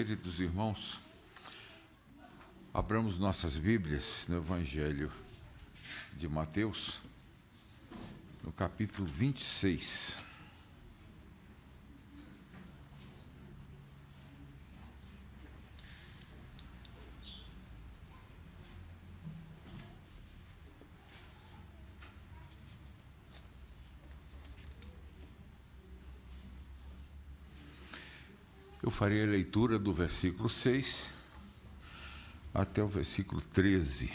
Queridos irmãos, abramos nossas Bíblias no Evangelho de Mateus, no capítulo 26. Eu farei a leitura do versículo 6 até o versículo 13.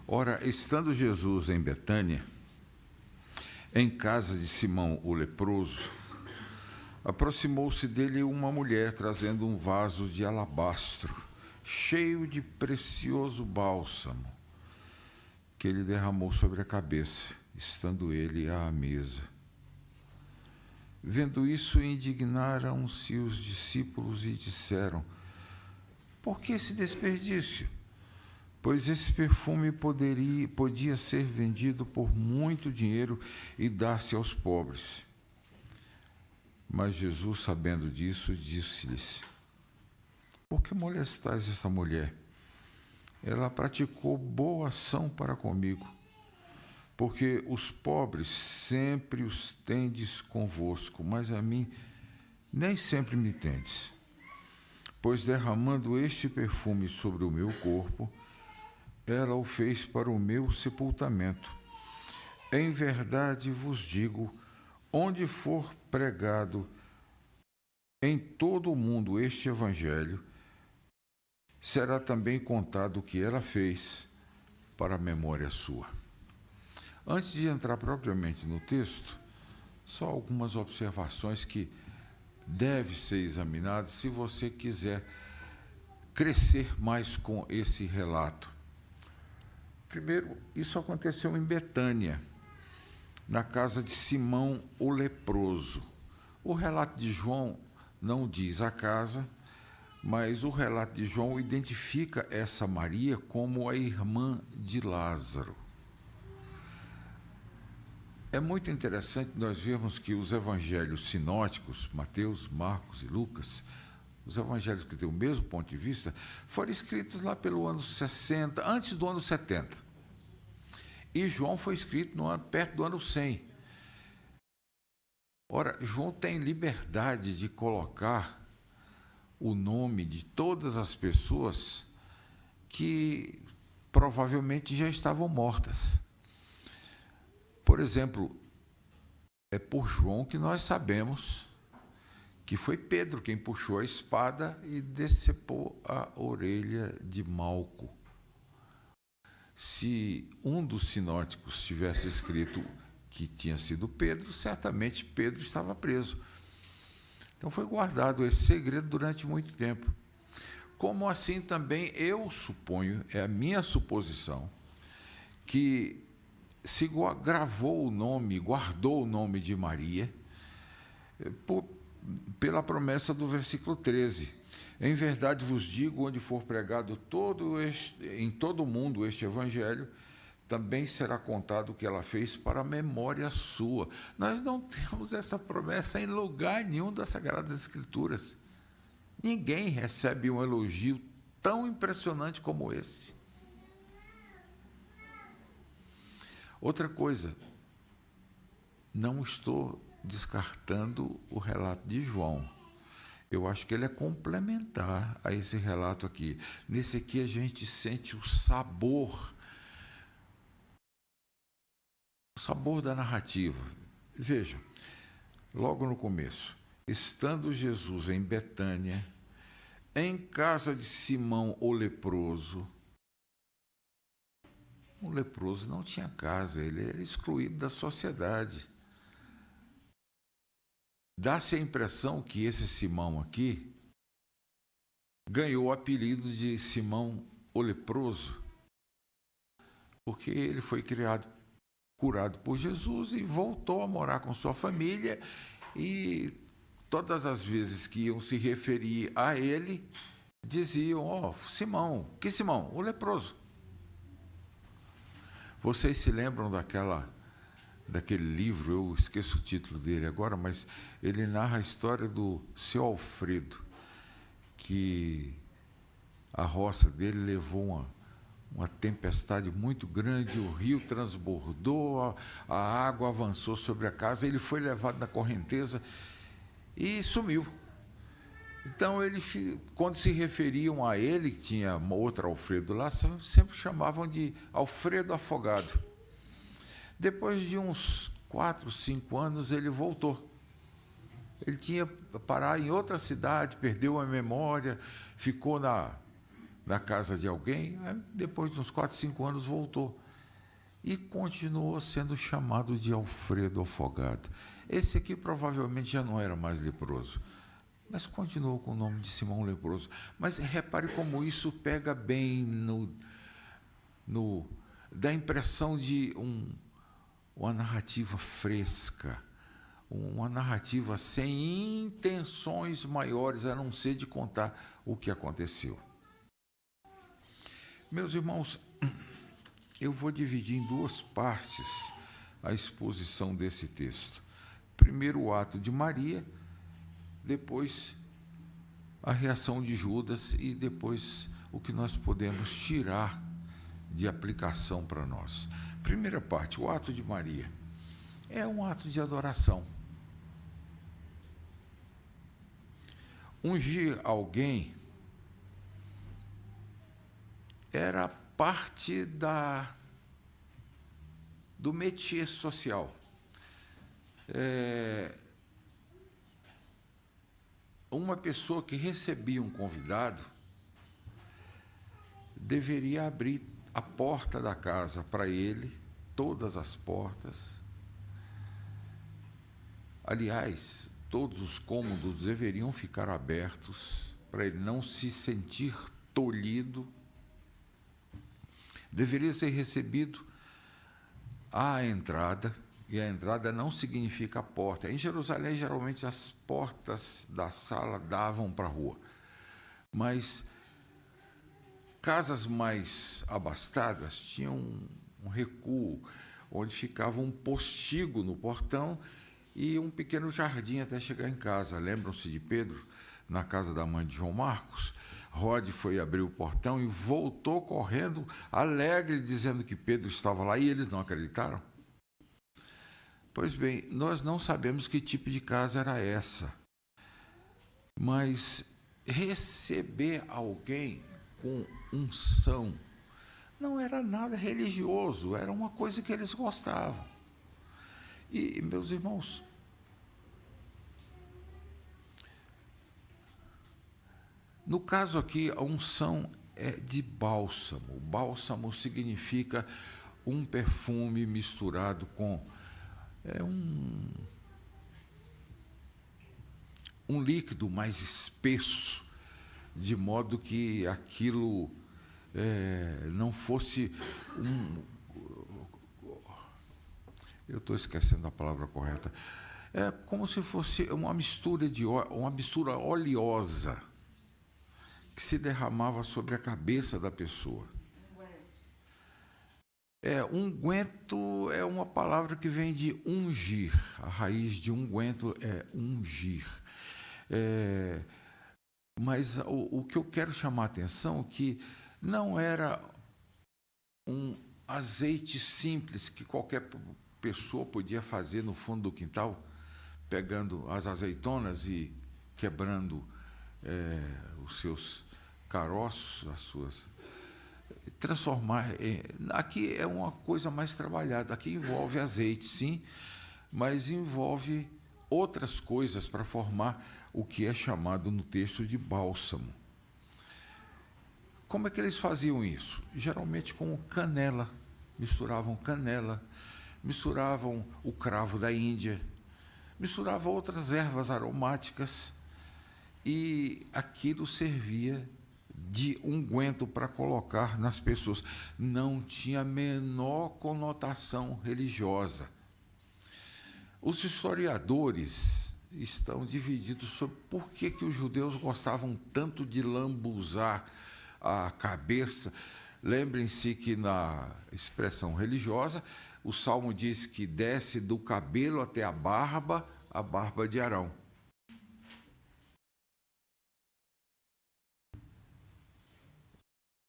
Ora, estando Jesus em Betânia, em casa de Simão o leproso, aproximou-se dele uma mulher trazendo um vaso de alabastro, cheio de precioso bálsamo, que ele derramou sobre a cabeça, estando ele à mesa. Vendo isso, indignaram-se os discípulos e disseram: por que esse desperdício? Pois esse perfume podia ser vendido por muito dinheiro e dar-se aos pobres. Mas Jesus, sabendo disso, disse-lhes: por que molestais esta mulher? Ela praticou boa ação para comigo. Porque os pobres sempre os tendes convosco, mas a mim nem sempre me tendes. Pois derramando este perfume sobre o meu corpo, ela o fez para o meu sepultamento. Em verdade vos digo, onde for pregado em todo o mundo este evangelho, será também contado o que ela fez para a memória sua. Antes de entrar propriamente no texto, só algumas observações que devem ser examinadas se você quiser crescer mais com esse relato. Primeiro, isso aconteceu em Betânia, na casa de Simão o leproso. O relato de João não diz a casa, mas o relato de João identifica essa Maria como a irmã de Lázaro. É muito interessante nós vermos que os evangelhos sinóticos, Mateus, Marcos e Lucas, os evangelhos que têm o mesmo ponto de vista, foram escritos lá pelo ano 60, antes do ano 70. E João foi escrito perto do ano 100. Ora, João tem liberdade de colocar o nome de todas as pessoas que provavelmente já estavam mortas. Por exemplo, é por João que nós sabemos que foi Pedro quem puxou a espada e decepou a orelha de Malco. Se um dos sinóticos tivesse escrito que tinha sido Pedro, certamente Pedro estava preso. Então foi guardado esse segredo durante muito tempo. Como assim também eu suponho, é a minha suposição, que se gravou o nome, guardou o nome de Maria, pela promessa do versículo 13. Em verdade vos digo, onde for pregado em todo o mundo este evangelho, também será contado o que ela fez para a memória sua. Nós não temos essa promessa em lugar nenhum das Sagradas Escrituras. Ninguém recebe um elogio tão impressionante como esse. Outra coisa, não estou descartando o relato de João. Eu acho que ele é complementar a esse relato aqui. Nesse aqui a gente sente o sabor da narrativa. Veja, logo no começo, estando Jesus em Betânia, em casa de Simão o leproso. O leproso não tinha casa, ele era excluído da sociedade. Dá-se a impressão que esse Simão aqui ganhou o apelido de Simão o leproso, porque ele foi curado por Jesus e voltou a morar com sua família, e todas as vezes que iam se referir a ele, diziam: Simão, que Simão? O leproso. Vocês se lembram daquele livro, eu esqueço o título dele agora, mas ele narra a história do seu Alfredo. que a roça dele levou uma tempestade muito grande, o rio transbordou, a água avançou sobre a casa, ele foi levado na correnteza e sumiu. Então, quando se referiam a ele, que tinha outro Alfredo lá, sempre chamavam de Alfredo Afogado. Depois de uns 4, 5 anos, ele voltou. Ele tinha parar em outra cidade, perdeu a memória, ficou na casa de alguém, aí, depois de uns 4, 5 anos, voltou. E continuou sendo chamado de Alfredo Afogado. Esse aqui provavelmente já não era mais leproso, mas continuou com o nome de Simão Leproso. Mas repare como isso pega bem dá a impressão de uma narrativa fresca, uma narrativa sem intenções maiores, a não ser de contar o que aconteceu. Meus irmãos, eu vou dividir em 2 partes a exposição desse texto. Primeiro, o ato de Maria, depois a reação de Judas e depois o que nós podemos tirar de aplicação para nós. Primeira parte, o ato de Maria. É um ato de adoração. Ungir alguém era parte do métier social. Uma pessoa que recebia um convidado deveria abrir a porta da casa para ele, todas as portas. Aliás, todos os cômodos deveriam ficar abertos para ele não se sentir tolhido. Deveria ser recebido à entrada, e a entrada não significa a porta. Em Jerusalém, geralmente, as portas da sala davam para a rua. Mas casas mais abastadas tinham um recuo, onde ficava um postigo no portão e um pequeno jardim até chegar em casa. Lembram-se de Pedro, na casa da mãe de João Marcos? Rod foi abrir o portão e voltou correndo, alegre, dizendo que Pedro estava lá, e eles não acreditaram. Pois bem, nós não sabemos que tipo de casa era essa, mas receber alguém com unção não era nada religioso, era uma coisa que eles gostavam. E, meus irmãos, no caso aqui, a unção é de bálsamo. Bálsamo significa um perfume misturado com um líquido mais espesso, de modo que aquilo não fosse eu estou esquecendo a palavra correta. É como se fosse uma mistura oleosa que se derramava sobre a cabeça da pessoa. Unguento é uma palavra que vem de ungir. A raiz de unguento é ungir. Mas o que eu quero chamar a atenção é que não era um azeite simples que qualquer pessoa podia fazer no fundo do quintal, pegando as azeitonas e quebrando os seus caroços, as suas... Transformar... Aqui é uma coisa mais trabalhada. Aqui envolve azeite, sim, mas envolve outras coisas para formar o que é chamado no texto de bálsamo. Como é que eles faziam isso? Geralmente com canela. Misturavam canela, misturavam o cravo da Índia, misturavam outras ervas aromáticas e aquilo servia de unguento para colocar nas pessoas. Não tinha a menor conotação religiosa. Os historiadores estão divididos sobre por que os judeus gostavam tanto de lambuzar a cabeça. Lembrem-se que na expressão religiosa, o Salmo diz que desce do cabelo até a barba de Arão.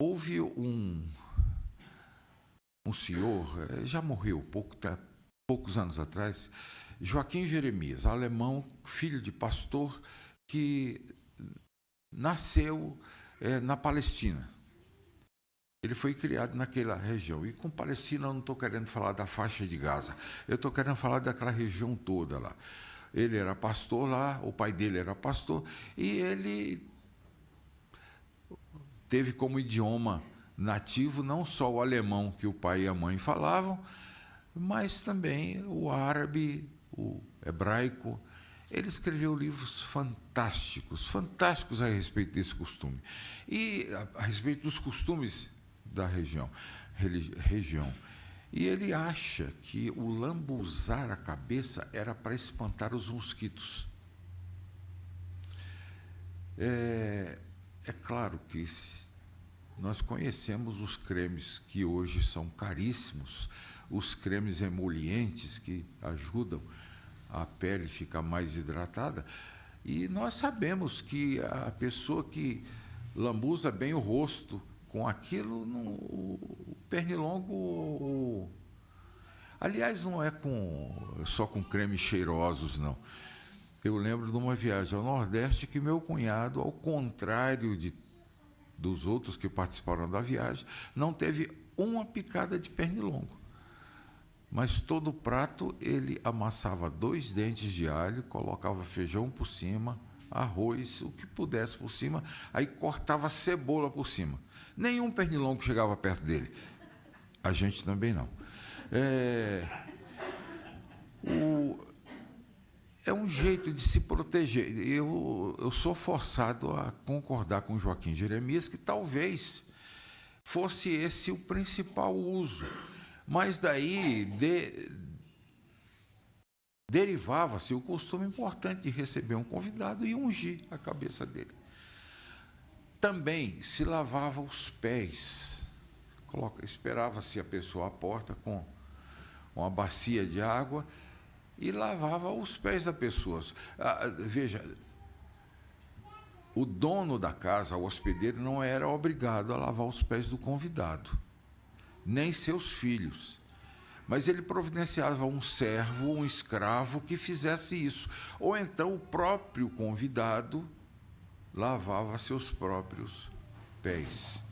Houve um senhor, já morreu poucos anos atrás, Joaquim Jeremias, alemão, filho de pastor, que nasceu na Palestina. Ele foi criado naquela região. E com Palestina eu não estou querendo falar da faixa de Gaza, eu estou querendo falar daquela região toda lá. Ele era pastor lá, o pai dele era pastor, e ele teve como idioma nativo não só o alemão que o pai e a mãe falavam, mas também o árabe, o hebraico. Ele escreveu livros fantásticos a respeito desse costume. E a respeito dos costumes da região. E ele acha que o lambuzar a cabeça era para espantar os mosquitos. É claro que nós conhecemos os cremes que hoje são caríssimos, os cremes emolientes que ajudam a pele ficar mais hidratada, e nós sabemos que a pessoa que lambuza bem o rosto com aquilo, o pernilongo... Aliás, não é só com cremes cheirosos, não. Eu lembro de uma viagem ao Nordeste que meu cunhado, ao contrário dos outros que participaram da viagem, não teve uma picada de pernilongo. Mas todo o prato ele amassava 2 dentes de alho, colocava feijão por cima, arroz, o que pudesse por cima, aí cortava cebola por cima. Nenhum pernilongo chegava perto dele. A gente também não. É um jeito de se proteger. Eu sou forçado a concordar com Joaquim Jeremias que talvez fosse esse o principal uso. Mas daí derivava-se o costume importante de receber um convidado e ungir a cabeça dele. Também se lavava os pés. Esperava-se a pessoa à porta com uma bacia de água e lavava os pés da pessoa. Veja, o dono da casa, o hospedeiro, não era obrigado a lavar os pés do convidado, nem seus filhos. Mas ele providenciava um servo, um escravo que fizesse isso. Ou então o próprio convidado lavava seus próprios pés.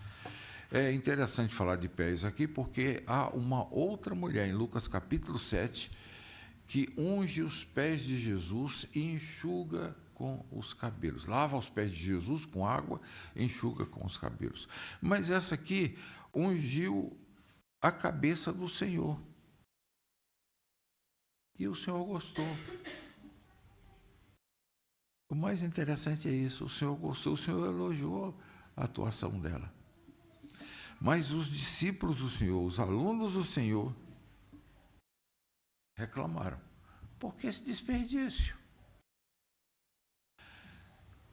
É interessante falar de pés aqui, porque há uma outra mulher em Lucas capítulo 7 que unge os pés de Jesus e enxuga com os cabelos. Lava os pés de Jesus com água e enxuga com os cabelos. Mas essa aqui ungiu a cabeça do Senhor. E o Senhor gostou. O mais interessante é isso, o Senhor gostou, o Senhor elogiou a atuação dela. Mas os discípulos do Senhor, os alunos do Senhor, reclamaram. Por que esse desperdício?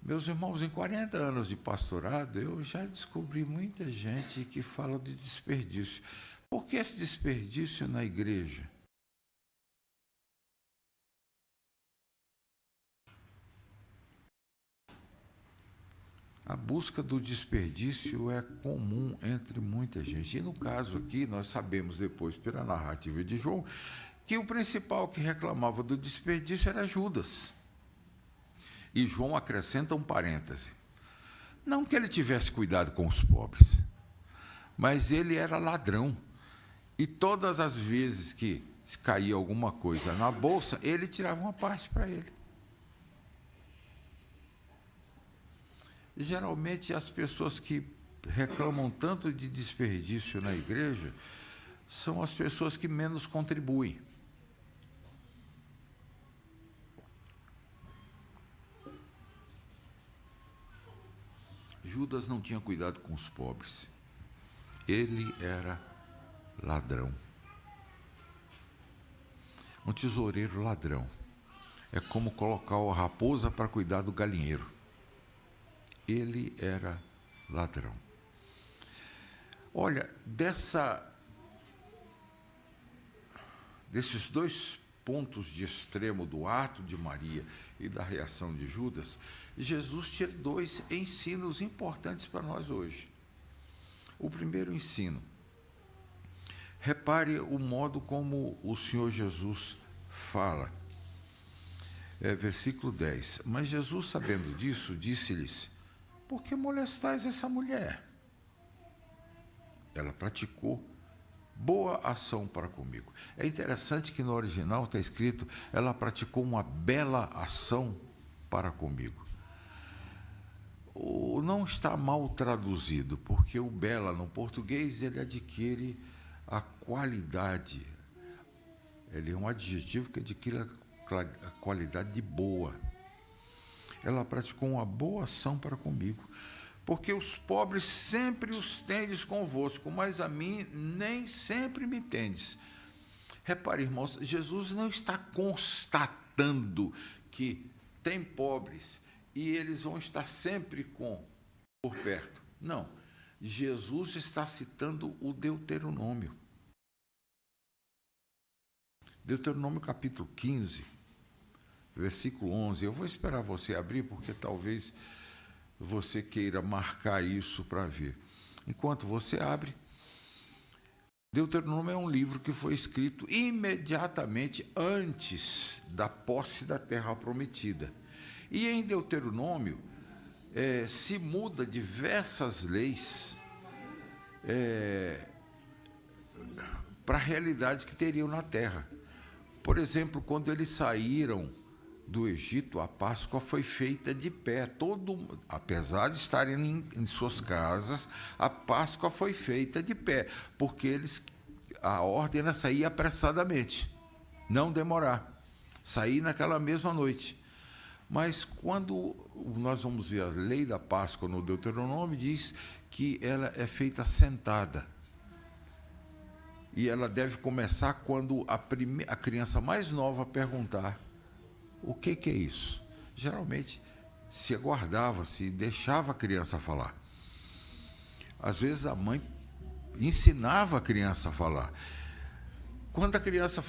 Meus irmãos, em 40 anos de pastorado, eu já descobri muita gente que fala de desperdício. Por que esse desperdício na igreja? A busca do desperdício é comum entre muita gente. E no caso aqui, nós sabemos depois, pela narrativa de João, que o principal que reclamava do desperdício era Judas. E João acrescenta um parêntese. Não que ele tivesse cuidado com os pobres, mas ele era ladrão. E todas as vezes que caía alguma coisa na bolsa, ele tirava uma parte para ele. Geralmente, as pessoas que reclamam tanto de desperdício na igreja são as pessoas que menos contribuem. Judas não tinha cuidado com os pobres. Ele era ladrão. Um tesoureiro ladrão. É como colocar a raposa para cuidar do galinheiro. Ele era ladrão. Olha, desses 2 pontos de extremo do ato de Maria e da reação de Judas, Jesus tira 2 ensinos importantes para nós hoje. O primeiro ensino. Repare o modo como o Senhor Jesus fala. Versículo 10. Mas Jesus, sabendo disso, disse-lhes: por que molestais essa mulher? Ela praticou boa ação para comigo. É interessante que no original está escrito: ela praticou uma bela ação para comigo. Não está mal traduzido, porque o bela no português ele adquire a qualidade. Ele é um adjetivo que adquire a qualidade de boa. Ela praticou uma boa ação para comigo, porque os pobres sempre os tendes convosco, mas a mim nem sempre me tendes. Repare, irmãos, Jesus não está constatando que tem pobres e eles vão estar sempre por perto. Não. Jesus está citando o Deuteronômio. Deuteronômio capítulo 15, versículo 11. Eu vou esperar você abrir, porque talvez você queira marcar isso para ver. Enquanto você abre, Deuteronômio é um livro que foi escrito imediatamente antes da posse da terra prometida. E em Deuteronômio se muda diversas leis para realidades que teriam na terra. Por exemplo, quando eles saíram do Egito, a Páscoa foi feita de pé. Apesar de estarem em suas casas, a Páscoa foi feita de pé, porque a ordem era sair apressadamente, não demorar, sair naquela mesma noite. Mas quando nós vamos ver a lei da Páscoa no Deuteronômio, diz que ela é feita sentada. E ela deve começar quando a criança mais nova perguntar: o que é isso? Geralmente se aguardava, se deixava a criança falar. Às vezes a mãe ensinava a criança a falar. Quando a criança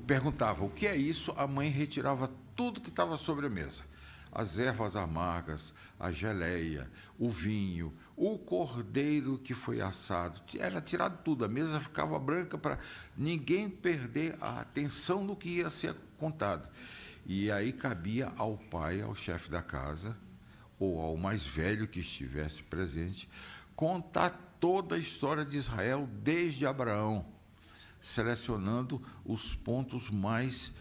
perguntava o que é isso, a mãe retirava tudo que estava sobre a mesa: as ervas amargas, a geleia, o vinho, o cordeiro que foi assado. Era tirado tudo, a mesa ficava branca para ninguém perder a atenção no que ia ser contado. E aí cabia ao pai, ao chefe da casa, ou ao mais velho que estivesse presente, contar toda a história de Israel desde Abraão, selecionando os pontos mais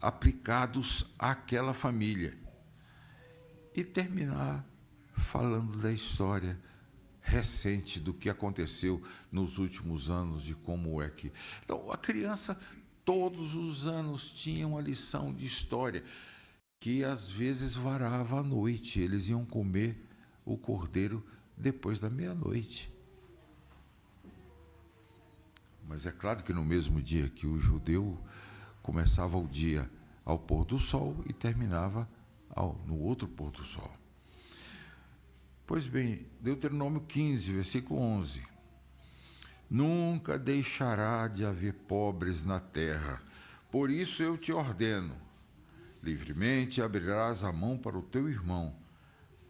aplicados àquela família, e terminar falando da história recente, do que aconteceu nos últimos anos, de como é que... Então, a criança, todos os anos, tinha uma lição de história, que às vezes varava à noite. Eles iam comer o cordeiro depois da meia-noite. Mas é claro que no mesmo dia que o judeu começava o dia ao pôr do sol e terminava no outro pôr do sol. Pois bem, Deuteronômio 15, versículo 11. Nunca deixará de haver pobres na terra, por isso eu te ordeno, livremente abrirás a mão para o teu irmão,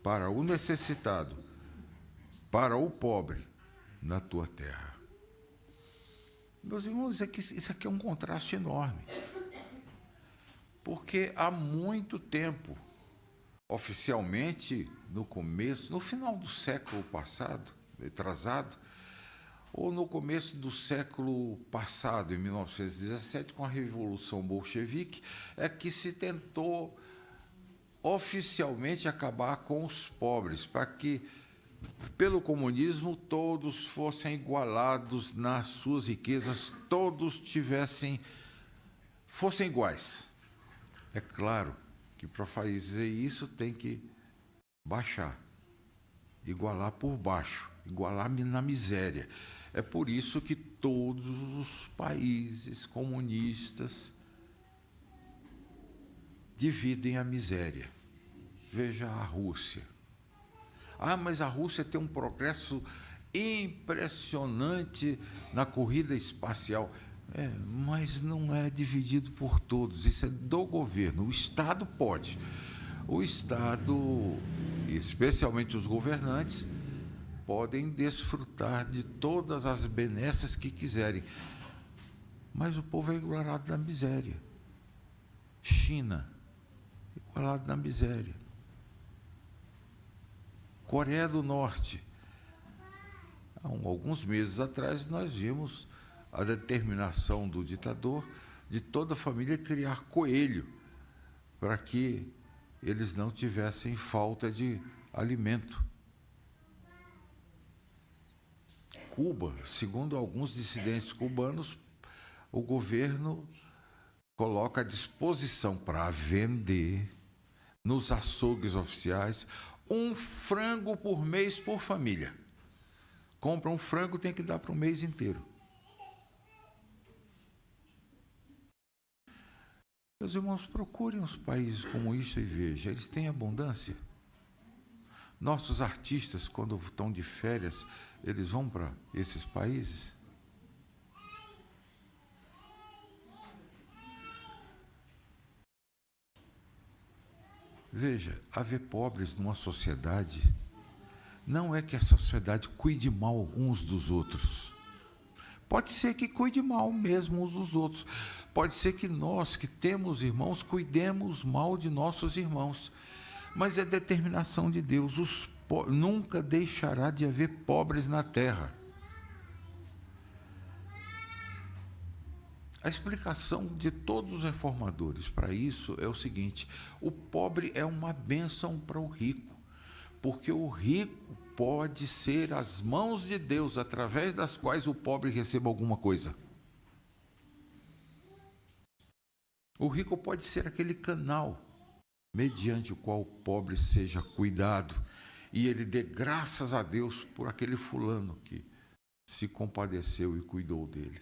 para o necessitado, para o pobre na tua terra. Meus irmãos, isso aqui é um contraste enorme, porque há muito tempo, oficialmente no final do século passado, atrasado, ou no começo do século passado, em 1917, com a Revolução Bolchevique, é que se tentou oficialmente acabar com os pobres, para que, pelo comunismo, todos fossem igualados nas suas riquezas, todos fossem iguais. É claro que para fazer isso tem que baixar, igualar por baixo, igualar na miséria. É por isso que todos os países comunistas dividem a miséria. Veja a Rússia. Mas a Rússia tem um progresso impressionante na corrida espacial. Mas não é dividido por todos, isso é do governo. O Estado pode. O Estado, especialmente os governantes, podem desfrutar de todas as benesses que quiserem. Mas o povo é igualado na miséria. China, igualado na miséria. Coreia do Norte. Há alguns meses atrás, nós vimos a determinação do ditador de toda a família criar coelho, para que eles não tivessem falta de alimento. Cuba, segundo alguns dissidentes cubanos, o governo coloca à disposição para vender nos açougues oficiais um frango por mês por família. Compra um frango, tem que dar para o mês inteiro. Meus irmãos, procurem os países como isso e vejam, eles têm abundância. Nossos artistas, quando estão de férias, eles vão para esses países. Veja, haver pobres numa sociedade não é que a sociedade cuide mal uns dos outros. Pode ser que cuide mal mesmo uns dos outros. Pode ser que nós, que temos irmãos, cuidemos mal de nossos irmãos. Mas é determinação de Deus. Nunca deixará de haver pobres na terra. A explicação de todos os reformadores para isso é o seguinte: o pobre é uma bênção para o rico, porque o rico pode ser as mãos de Deus através das quais o pobre receba alguma coisa. O rico pode ser aquele canal mediante o qual o pobre seja cuidado e ele dê graças a Deus por aquele fulano que se compadeceu e cuidou dele.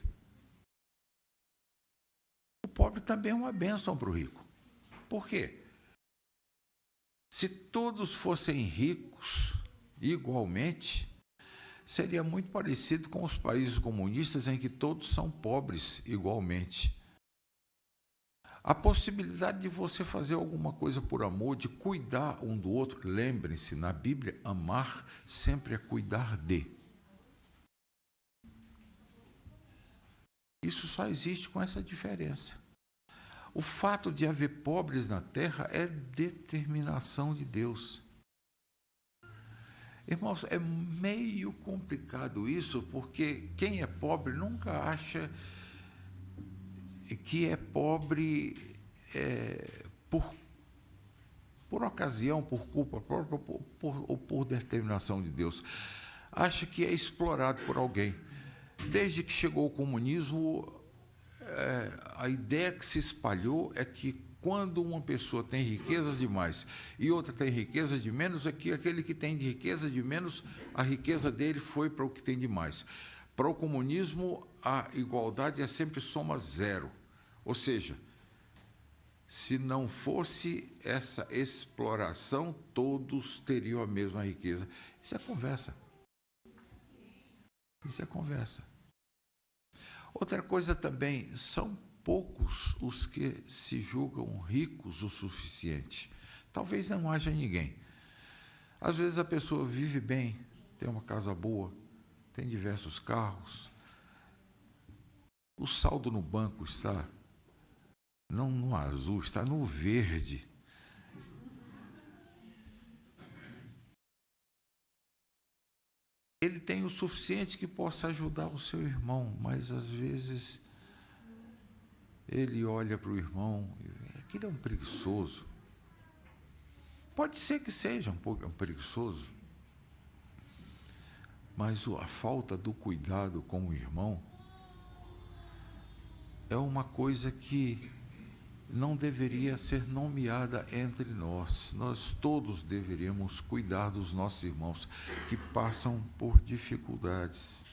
O pobre também é uma bênção para o rico. Por quê? Se todos fossem ricos igualmente, seria muito parecido com os países comunistas em que todos são pobres igualmente. A possibilidade de você fazer alguma coisa por amor, de cuidar um do outro, lembrem-se, na Bíblia, amar sempre é cuidar de. Isso só existe com essa diferença. O fato de haver pobres na terra é determinação de Deus. Irmãos, é meio complicado isso, porque quem é pobre nunca acha que é pobre por ocasião, por culpa própria ou por determinação de Deus. Acha que é explorado por alguém. Desde que chegou o comunismo, a ideia que se espalhou é que quando uma pessoa tem riquezas demais e outra tem riqueza de menos, é que aquele que tem de riqueza de menos, a riqueza dele foi para o que tem de mais. Para o comunismo, a igualdade é sempre soma zero. Ou seja, se não fosse essa exploração, todos teriam a mesma riqueza. Isso é conversa. Isso é conversa. Outra coisa também, são poucos os que se julgam ricos o suficiente. Talvez não haja ninguém. Às vezes a pessoa vive bem, tem uma casa boa, tem diversos carros. O saldo no banco está não no azul, está no verde. Ele tem o suficiente que possa ajudar o seu irmão, mas às vezes ele olha para o irmão e aquele é um preguiçoso. Pode ser que seja um preguiçoso, mas a falta do cuidado com o irmão é uma coisa que não deveria ser nomeada entre nós. Nós todos deveríamos cuidar dos nossos irmãos que passam por dificuldades.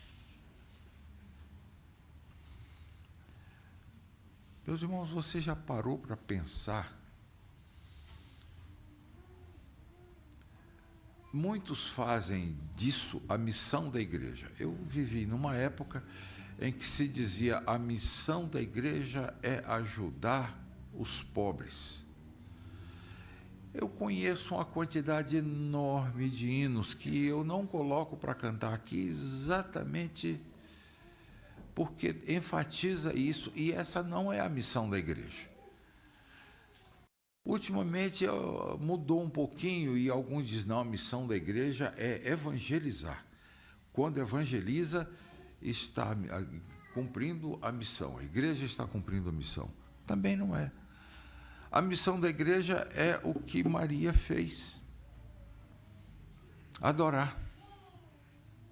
Meus irmãos, você já parou para pensar? Muitos fazem disso a missão da igreja. Eu vivi numa época em que se dizia a missão da igreja é ajudar os pobres. Eu conheço uma quantidade enorme de hinos que eu não coloco para cantar aqui exatamente porque enfatiza isso, e essa não é a missão da igreja. Ultimamente mudou um pouquinho e alguns dizem, não, a missão da igreja é evangelizar. Quando evangeliza, está cumprindo a missão, a igreja está cumprindo a missão. Também não é. A missão da igreja é o que Maria fez. Adorar.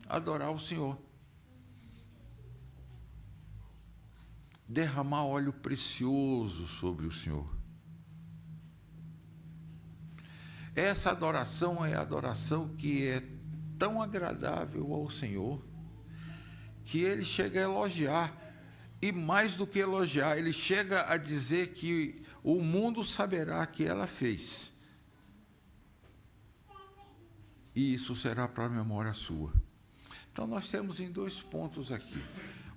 Adorar o Senhor. Derramar óleo precioso sobre o Senhor. Essa adoração é a adoração que é tão agradável ao Senhor, que Ele chega a elogiar, e mais do que elogiar, Ele chega a dizer que o mundo saberá que ela fez. E isso será para a memória sua. Então, nós temos em 2 pontos aqui.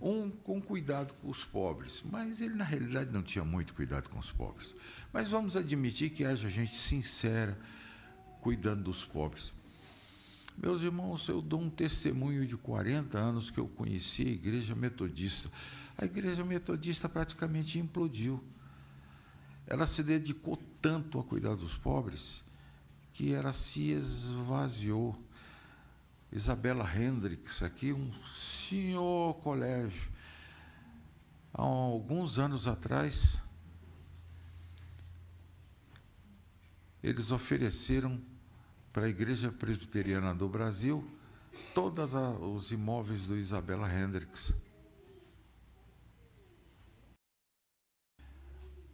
Um, com cuidado com os pobres, mas ele, na realidade, não tinha muito cuidado com os pobres. Mas vamos admitir que haja gente sincera, cuidando dos pobres. Meus irmãos, eu dou um testemunho de 40 anos que eu conheci a Igreja Metodista. A Igreja Metodista praticamente implodiu. Ela se dedicou tanto a cuidar dos pobres que ela se esvaziou. Isabela Hendricks, aqui, um senhor colégio, há alguns anos atrás, eles ofereceram para a Igreja Presbiteriana do Brasil todos os imóveis do Isabela Hendricks.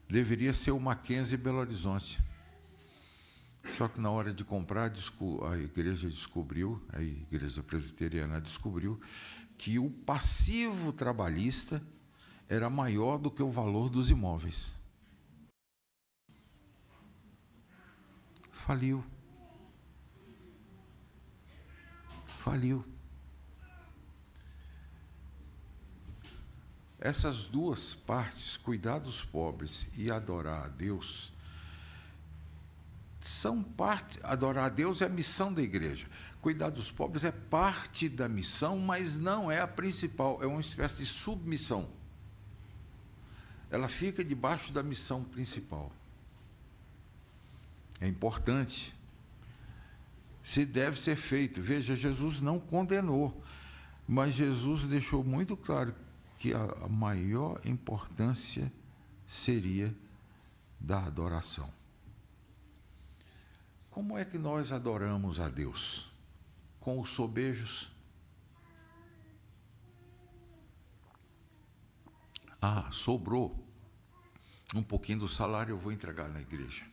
Deveria ser o Mackenzie Belo Horizonte. Só que na hora de comprar, a igreja descobriu, a Igreja Presbiteriana descobriu, que o passivo trabalhista era maior do que o valor dos imóveis. Faliu. Faliu. Essas 2 partes, cuidar dos pobres e adorar a Deus, são parte. Adorar a Deus é a missão da igreja. Cuidar dos pobres é parte da missão, mas não é a principal, é uma espécie de submissão. Ela fica debaixo da missão principal. É importante. Se deve ser feito. Veja, Jesus não condenou, mas Jesus deixou muito claro que a maior importância seria da adoração. Como é que nós adoramos a Deus? Com os sobejos? Sobrou um pouquinho do salário, eu vou entregar na igreja.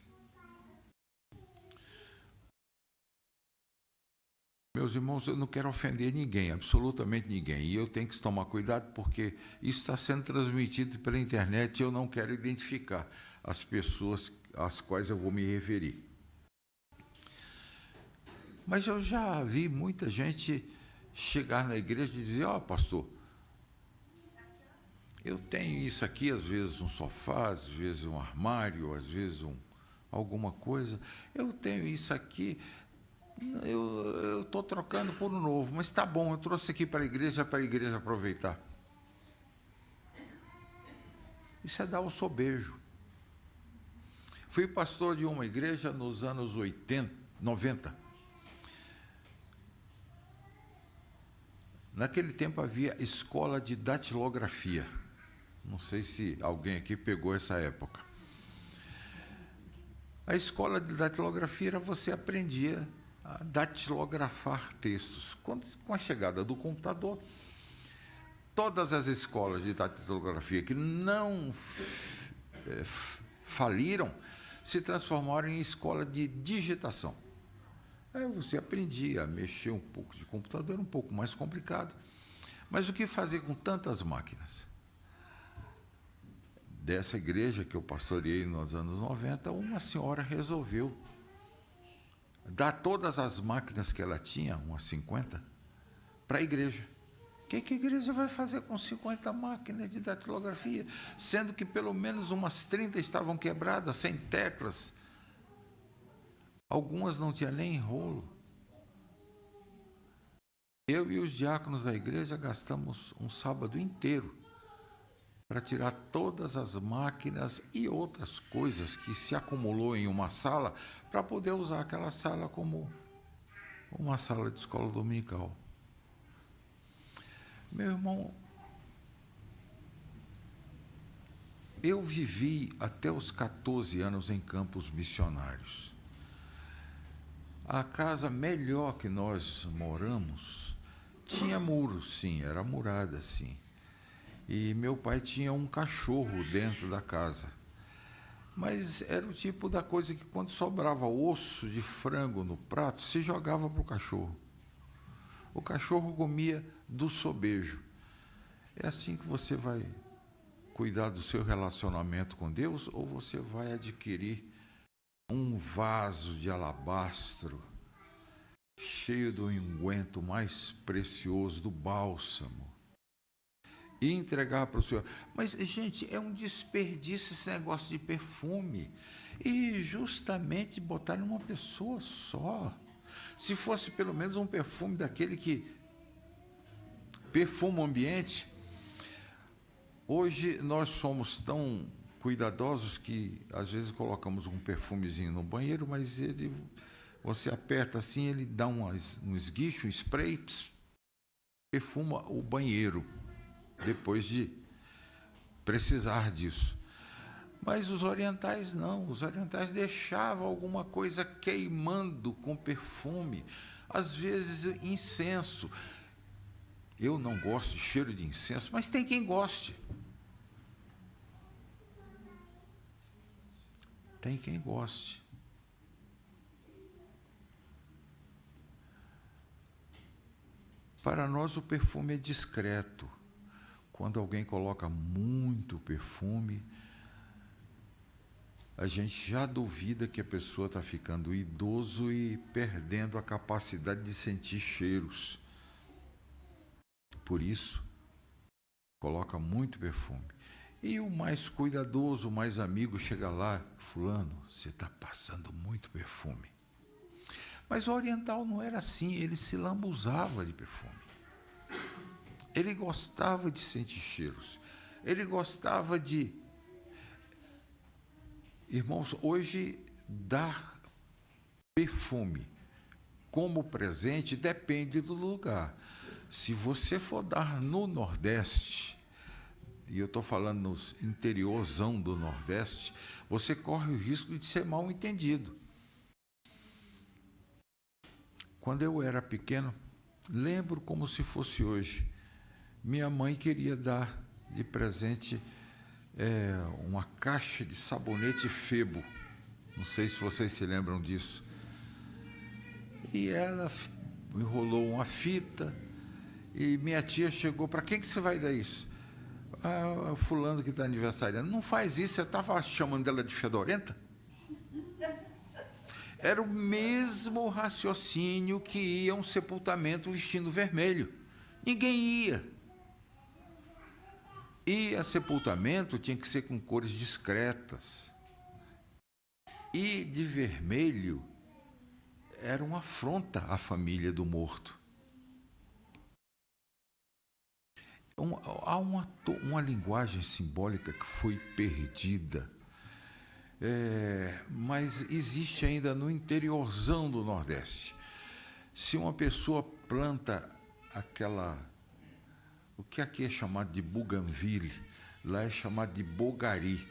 Meus irmãos, eu não quero ofender ninguém, absolutamente ninguém, e eu tenho que tomar cuidado porque isso está sendo transmitido pela internet e eu não quero identificar as pessoas às quais eu vou me referir. Mas eu já vi muita gente chegar na igreja e dizer, pastor, eu tenho isso aqui, às vezes um sofá, às vezes um armário, às vezes alguma coisa, eu tenho isso aqui, eu estou trocando por um novo, mas está bom, eu trouxe aqui para a igreja aproveitar. Isso é dar o sobejo. Fui pastor de uma igreja nos anos 90. Naquele tempo havia escola de datilografia. Não sei se alguém aqui pegou essa época. A escola de datilografia era você aprendia a datilografar textos. Com a chegada do computador, todas as escolas de datilografia que não faliram se transformaram em escola de digitação. Aí você aprendia a mexer um pouco de computador, era um pouco mais complicado. Mas o que fazer com tantas máquinas? Dessa igreja que eu pastoreei nos anos 90, uma senhora resolveu dar todas as máquinas que ela tinha, umas 50, para a igreja. O que a igreja vai fazer com 50 máquinas de datilografia? Sendo que pelo menos umas 30 estavam quebradas, sem teclas. Algumas não tinham nem enrolo. Eu e os diáconos da igreja gastamos um sábado inteiro para tirar todas as máquinas e outras coisas que se acumulou em uma sala para poder usar aquela sala como uma sala de escola dominical. Meu irmão, eu vivi até os 14 anos em campos missionários. A casa melhor que nós moramos tinha muros, sim, era murada, sim. E meu pai tinha um cachorro dentro da casa. Mas era o tipo da coisa que, quando sobrava osso de frango no prato, se jogava para o cachorro. O cachorro comia do sobejo. É assim que você vai cuidar do seu relacionamento com Deus, ou você vai adquirir um vaso de alabastro cheio do unguento mais precioso, do bálsamo, e entregar para o Senhor? Mas, gente, é um desperdício esse negócio de perfume. E justamente botar numa pessoa só. Se fosse pelo menos um perfume daquele que perfuma o ambiente. Hoje nós somos tão cuidadosos que às vezes colocamos um perfumezinho no banheiro, mas você aperta assim, ele dá um esguicho, um spray, perfuma o banheiro, depois de precisar disso. Mas os orientais não, os orientais deixavam alguma coisa queimando com perfume, às vezes incenso. Eu não gosto de cheiro de incenso, mas tem quem goste. Tem quem goste. Para nós o perfume é discreto. Quando alguém coloca muito perfume, a gente já duvida que a pessoa está ficando idoso e perdendo a capacidade de sentir cheiros. Por isso, coloca muito perfume. E o mais cuidadoso, o mais amigo, chega lá: fulano, você está passando muito perfume. Mas o oriental não era assim, ele se lambuzava de perfume. Ele gostava de sentir cheiros. Ele gostava de... Irmãos, hoje, dar perfume como presente depende do lugar. Se você for dar no Nordeste, e eu estou falando no interiorzão do Nordeste, você corre o risco de ser mal entendido. Quando eu era pequeno, lembro como se fosse hoje, minha mãe queria dar de presente uma caixa de sabonete Febo. Não sei se vocês se lembram disso. E ela enrolou uma fita, e minha tia chegou: para quem que você vai dar isso? Ah, fulano que está aniversariando. Não faz isso, você estava chamando ela de fedorenta? Era o mesmo raciocínio que ia a um sepultamento vestindo vermelho. Ninguém ia. E a sepultamento tinha que ser com cores discretas. E de vermelho era uma afronta à família do morto. Há uma linguagem simbólica que foi perdida, mas existe ainda no interiorzão do Nordeste. Se uma pessoa planta o que aqui é chamado de bougainville, lá é chamado de bogari.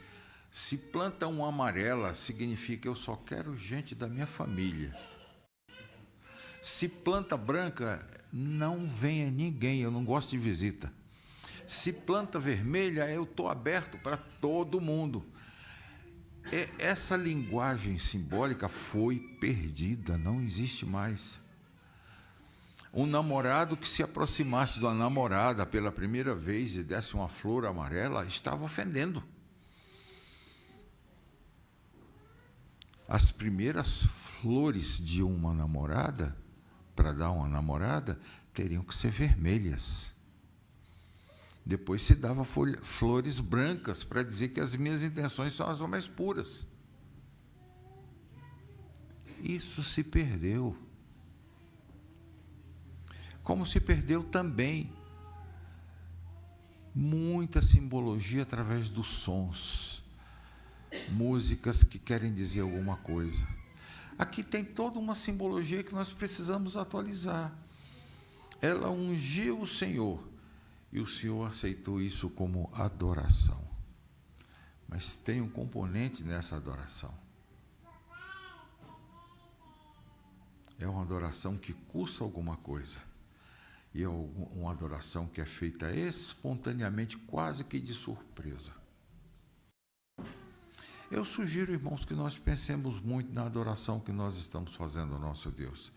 Se planta uma amarela, significa: eu só quero gente da minha família. Se planta branca, não venha ninguém, eu não gosto de visita. Se planta vermelha, eu estou aberto para todo mundo. Essa linguagem simbólica foi perdida, não existe mais. Um namorado que se aproximasse de uma namorada pela primeira vez e desse uma flor amarela, estava ofendendo. As primeiras flores de uma namorada, para dar uma namorada, teriam que ser vermelhas. Depois se dava flores brancas para dizer que as minhas intenções são as mais puras. Isso se perdeu. Como se perdeu também muita simbologia através dos sons, músicas que querem dizer alguma coisa. Aqui tem toda uma simbologia que nós precisamos atualizar. Ela ungiu o Senhor, e o Senhor aceitou isso como adoração. Mas tem um componente nessa adoração. É uma adoração que custa alguma coisa. E é uma adoração que é feita espontaneamente, quase que de surpresa. Eu sugiro, irmãos, que nós pensemos muito na adoração que nós estamos fazendo ao nosso Deus.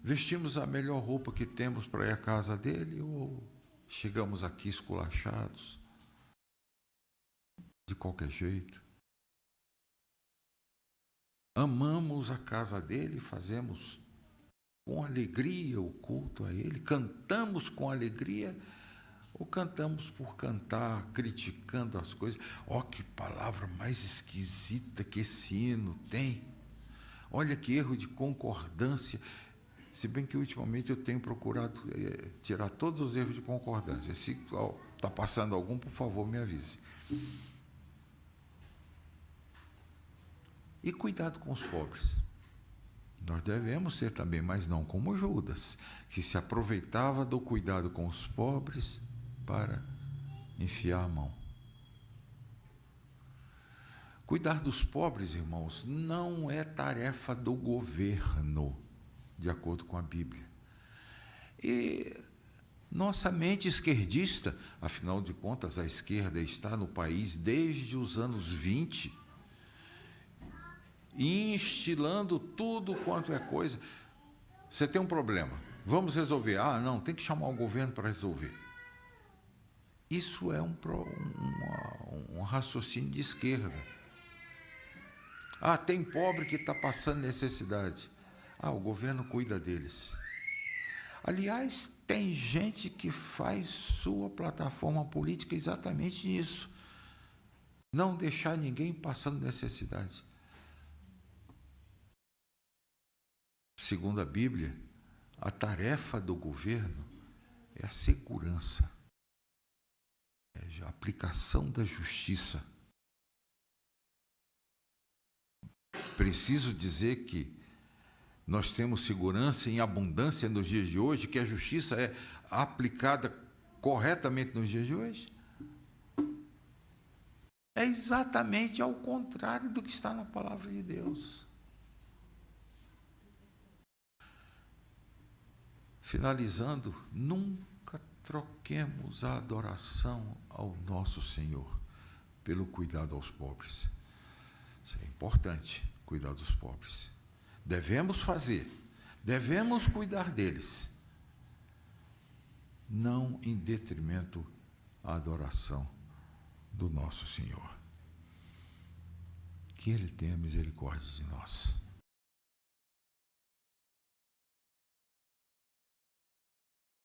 Vestimos a melhor roupa que temos para ir à casa dele ou chegamos aqui esculachados, de qualquer jeito? Amamos a casa dele, fazemos com alegria o culto a ele, cantamos com alegria ou cantamos por cantar, criticando as coisas? Oh, que palavra mais esquisita que esse hino tem! Olha que erro de concordância. Se bem que ultimamente eu tenho procurado tirar todos os erros de concordância. Se está passando algum, por favor, me avise. E cuidado com os pobres. Nós devemos ser também, mas não como Judas, que se aproveitava do cuidado com os pobres para enfiar a mão. Cuidar dos pobres, irmãos, não é tarefa do governo, de acordo com a Bíblia. E nossa mente esquerdista, afinal de contas, a esquerda está no país desde os anos 20, instilando tudo quanto é coisa. Você tem um problema, vamos resolver. Ah, não, tem que chamar o governo para resolver. Isso é um raciocínio de esquerda. Ah, tem pobre que está passando necessidade. Ah, o governo cuida deles. Aliás, tem gente que faz sua plataforma política exatamente nisso. Não deixar ninguém passando necessidade. Segundo a Bíblia, a tarefa do governo é a segurança, é a aplicação da justiça. Preciso dizer que nós temos segurança em abundância nos dias de hoje, que a justiça é aplicada corretamente nos dias de hoje? É exatamente ao contrário do que está na palavra de Deus. Finalizando, nunca troquemos a adoração ao nosso Senhor pelo cuidado aos pobres. Isso é importante, cuidar dos pobres. Devemos fazer, devemos cuidar deles, não em detrimento à adoração do nosso Senhor. Que Ele tenha misericórdia de nós.